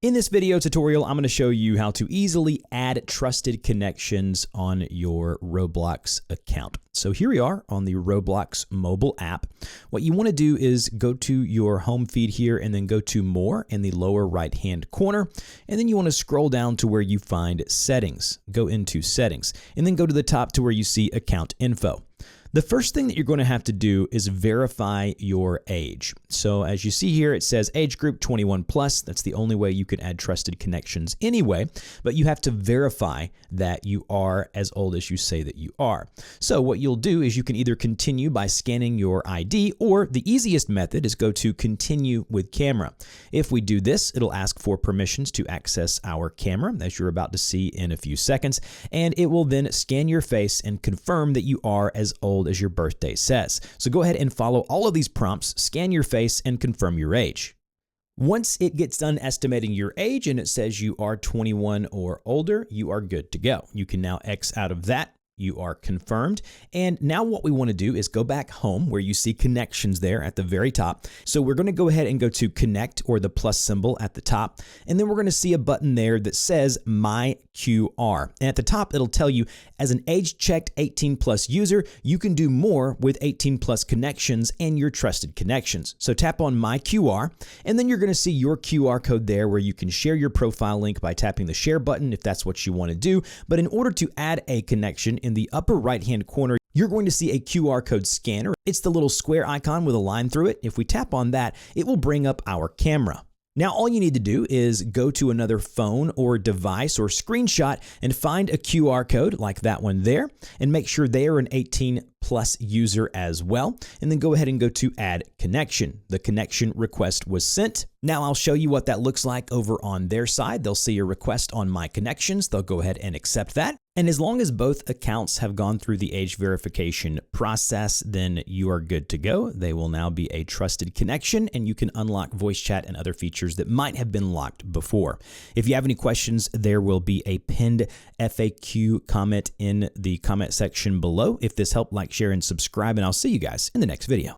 In this video tutorial, I'm going to show you how to easily add trusted connections on your Roblox account. So here we are on the Roblox mobile app. What you want to do is go to your home feed here and then go to More in the lower right-hand corner. And then you want to scroll down to where you find Settings. Go into Settings and then go to the top to where you see Account Info. The first thing that you're going to have to do is verify your age. So as you see here, it says age group 21 plus. That's the only way you can add trusted connections anyway, but you have to verify that you are as old as you say that you are. So what you'll do is you can either continue by scanning your ID, or the easiest method is go to continue with camera. If we do this, it'll ask for permissions to access our camera, as you're about to see in a few seconds, and it will then scan your face and confirm that you are as old as your birthday says. So go ahead and follow all of these prompts, scan your face, and confirm your age. Once it gets done estimating your age and it says you are 21 or older, you are good to go. You can now X out of that. You are confirmed. And now what we want to do is go back home where you see connections there at the very top. So we're going to go ahead and go to connect, or the plus symbol at the top. And then we're going to see a button there that says My QR. And at the top, it'll tell you as an age-checked 18 plus user, you can do more with 18 plus connections and your trusted connections. So tap on My QR, and then you're going to see your QR code there where you can share your profile link by tapping the share button if that's what you want to do. But in order to add a connection, in the upper right-hand corner, you're going to see a QR code scanner. It's the little square icon with a line through it. If we tap on that, it will bring up our camera. Now, all you need to do is go to another phone or device or screenshot and find a QR code like that one there, and make sure they are an 18 plus user as well. And then go ahead and go to Add Connection. The connection request was sent. Now I'll show you what that looks like over on their side. They'll see a request on My Connections. They'll go ahead and accept that. And as long as both accounts have gone through the age verification process, then you are good to go. They will now be a trusted connection, and you can unlock voice chat and other features that might have been locked before. If you have any questions, there will be a pinned FAQ comment in the comment section below. If this helped, like, share, and subscribe, and I'll see you guys in the next video.